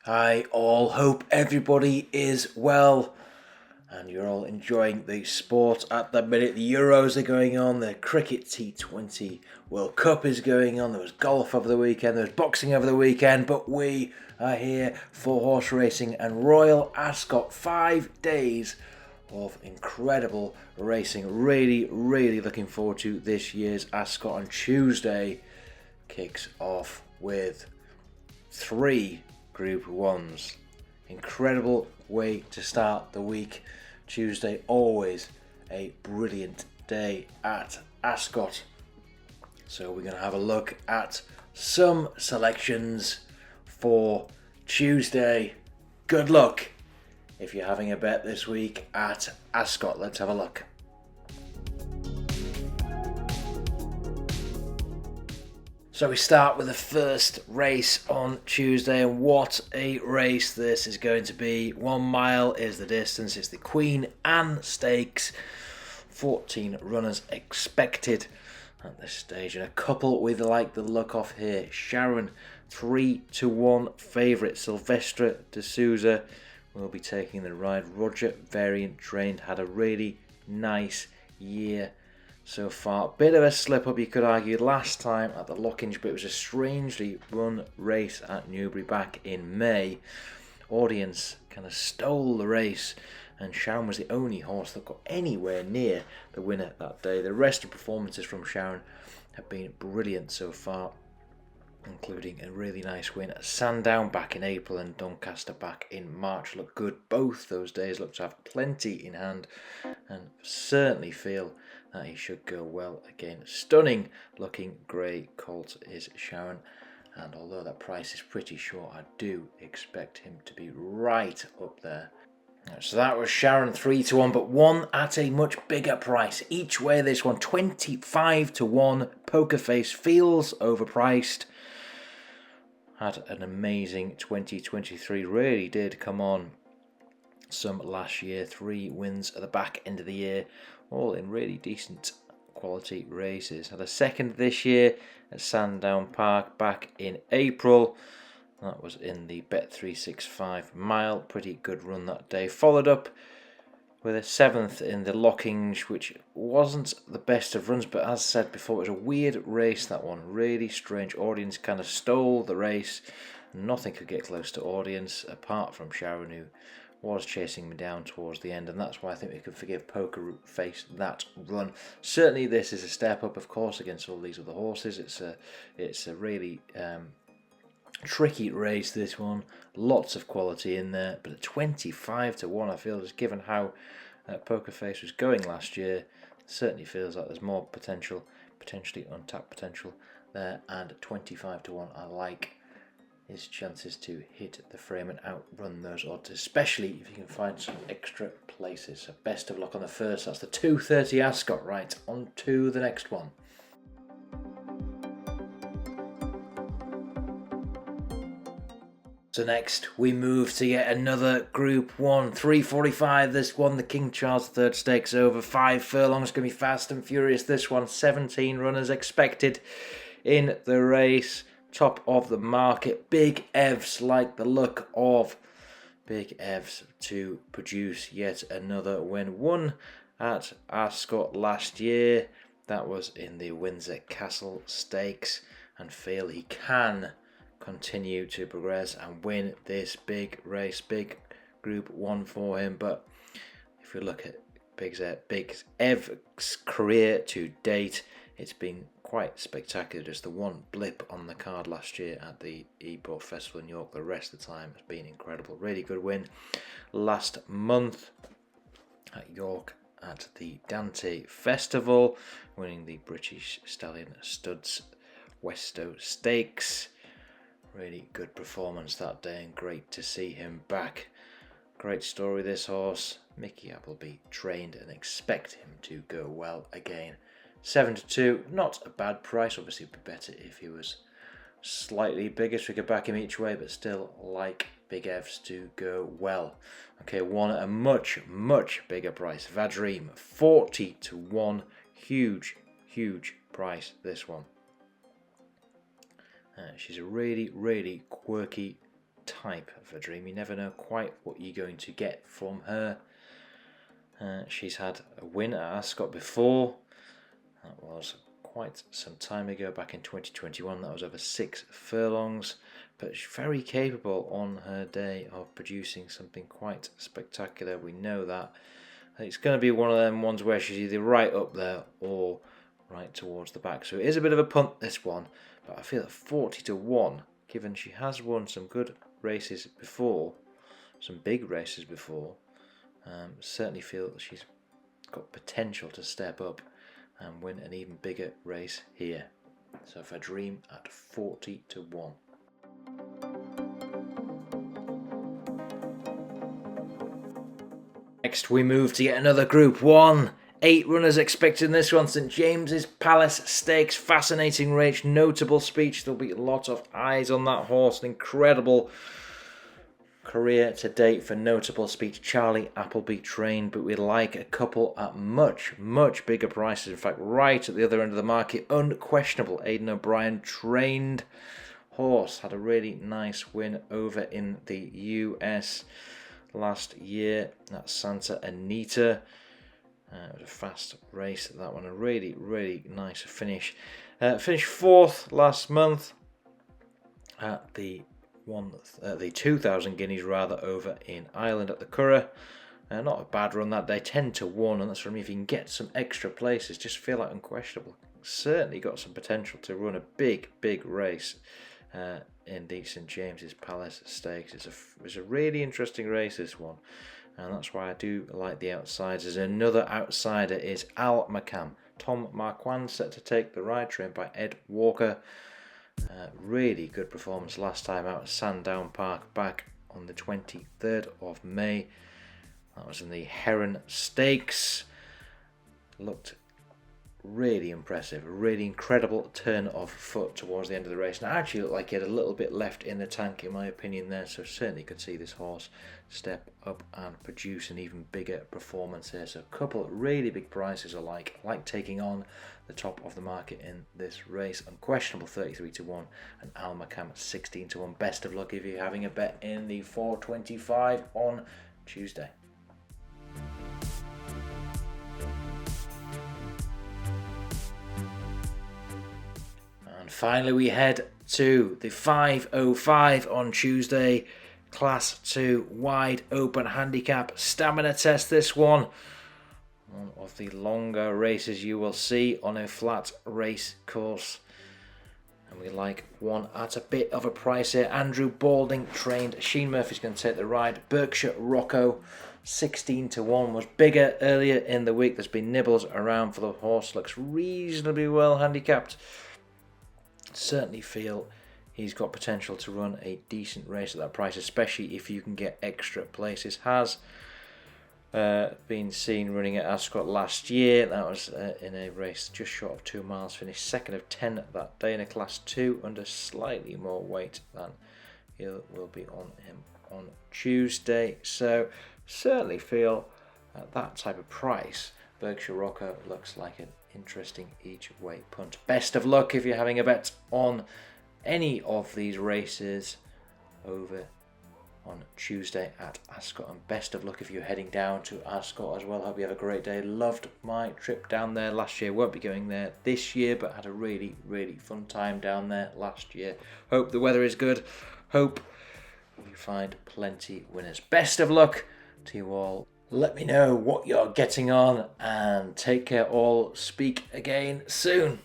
I all hope everybody is well and you're all enjoying the sport at the minute. The Euros are going on, the Cricket T20 World Cup is going on, there was golf over the weekend, there was boxing over the weekend, but we are here for horse racing and Royal Ascot. 5 days of incredible racing. Really looking forward to this year's Ascot. On Tuesday kicks off with 3 Group 1s. Incredible way to start the week. Tuesday, always a brilliant day at Ascot. So we're going to have a look at some selections for Tuesday. Good luck if you're having a bet this week at Ascot. Let's have a look. So we start with the first race on Tuesday, and what a race this is going to be. 1 mile is the distance. It's the Queen Anne Stakes. 14 runners expected at this stage, and a couple we like the look of here. Sharon, 3-1 favourite. Silvestre de Souza will be taking the ride. Roger, variant trained, had a really nice year so far. Bit of a slip up, you could argue, last time at the Lockinge, but it was a strangely run race at Newbury back in May. Audience kind of stole the race, and Sharon was the only horse that got anywhere near the winner that day. The rest of performances from Sharon have been brilliant so far, including a really nice win at Sandown back in April and Doncaster back in March. Looked good both those days, looked to have plenty in hand, and certainly feel that he should go well again. Stunning looking grey colt is Sharon, and although that price is pretty short, I do expect him to be right up there. So that was Sharon, 3-1, but one at a much bigger price each way. This one 25-1. Poker Face feels overpriced. Had an amazing 2023, really did come on some last year. 3 wins at the back end of the year, all in really decent quality races. Had a second this year at Sandown Park back in April. That was in the Bet365 mile. Pretty good run that day. Followed up with a 7th in the Lockinge, which wasn't the best of runs, but as said before, it was a weird race, that one. Really strange. Audience kind of stole the race. Nothing could get close to Audience, apart from Sharon, who was chasing me down towards the end, and that's why I think we can forgive Poker Face that run. Certainly this is a step up, of course, against all these other horses. It's a really tricky race, this one. Lots of quality in there, but at 25-1, I feel, just given how Poker Face was going last year, certainly feels like there's more potential, potentially untapped potential there. And at 25-1, I like his chances to hit the frame and outrun those odds, especially if you can find some extra places. So best of luck on the first. That's the 2:30 Ascot. Right, on to the next one. So next we move to yet another Group 1, 3:45. This one, the King Charles III Stakes, over 5 furlongs. Going to be fast and furious, this one. 17 runners expected in the race. Top of the market. Big Evs like the look of Big Evs to produce yet another win. Won at Ascot last year. That was in the Windsor Castle Stakes, and feel he can continue to progress and win this big race, big Group 1 for him. But if we look at Big Ev's career to date, it's been quite spectacular. Just the one blip on the card last year at the Ebor Festival in York. The rest of the time has been incredible. Really good win last month at York at the Dante Festival, winning the British Stallion Studs Westow Stakes. Really good performance that day, and great to see him back. Great story, this horse. Mickey Appleby trained, and expect him to go well again. 7-2, not a bad price. Obviously it'd be better if he was slightly bigger so we could back him each way, but still like Big Evs to go well. Okay, one at a much bigger price. Vadream, 40-1. Huge price, this one. She's a really quirky type of a dream. You never know quite what you're going to get from her. She's had a win at Ascot before. That was quite some time ago, back in 2021. That was over 6 furlongs. But she's very capable on her day of producing something quite spectacular. We know that. It's going to be one of them ones where she's either right up there or right towards the back. So it is a bit of a punt, this one. But I feel at 40-1, given she has won some good races before, some big races before, certainly feel that she's got potential to step up and win an even bigger race here. So for a dream at 40-1. Next we move to yet another Group 1. 8 runners expected in this one. St James's Palace Stakes. Fascinating race, notable speech. There'll be a lot of eyes on that horse. An incredible career to date for notable speech. Charlie Appleby trained, but we'd like a couple at much, much bigger prices. In fact, right at the other end of the market. Unquestionable Aidan O'Brien trained horse. Had a really nice win over in the US last year at Santa Anita. It was a fast race, that one. A really, really nice finish. Finished 4th last month at the 2,000 guineas over in Ireland at the Curragh. Not a bad run that day, 10-1, and that's for me. If you can get some extra places, just feel like unquestionable. Certainly got some potential to run a big, big race in the St James's Palace Stakes. It's a really interesting race, this one. And that's why I do like the outsiders. Another outsider is Al McCam. Tom Marquand set to take the ride, trained by Ed Walker. Really good performance last time out at Sandown Park back on the 23rd of May. That was in the Heron Stakes. Looked really impressive, a really incredible turn of foot towards the end of the race. And it actually looked like he had a little bit left in the tank, in my opinion, there. So certainly could see this horse step up and produce an even bigger performance here. So a couple of really big prices I like taking on the top of the market in this race. Unquestionable 33-1 and Al McCam at 16-1. Best of luck if you're having a bet in the 425 on Tuesday. Finally, we head to the 505 on Tuesday. Class 2 wide open handicap stamina test. This one of the longer races you will see on a flat race course. And we like one at a bit of a price here. Andrew Balding trained. Sheen Murphy's going to take the ride. Berkshire Rocco 16-1 was bigger earlier in the week. There's been nibbles around for the horse. Looks reasonably well handicapped. Certainly feel he's got potential to run a decent race at that price, especially if you can get extra places. Has been seen running at Ascot last year. That was in a race just short of 2 miles. Finished 2nd of 10 that day in a Class 2 under slightly more weight than he will be on him on Tuesday. So certainly feel at that type of price, Berkshire Rocco looks like an interesting each way punt. Best of luck if you're having a bet on any of these races over on Tuesday at Ascot, and best of luck if you're heading down to Ascot as well. Hope you have a great day. Loved my trip down there last year. Won't be going there this year, but had a really, really fun time down there last year. Hope the weather is good. Hope you find plenty winners. Best of luck to you all. Let me know what you're getting on, and take care all. Speak again soon.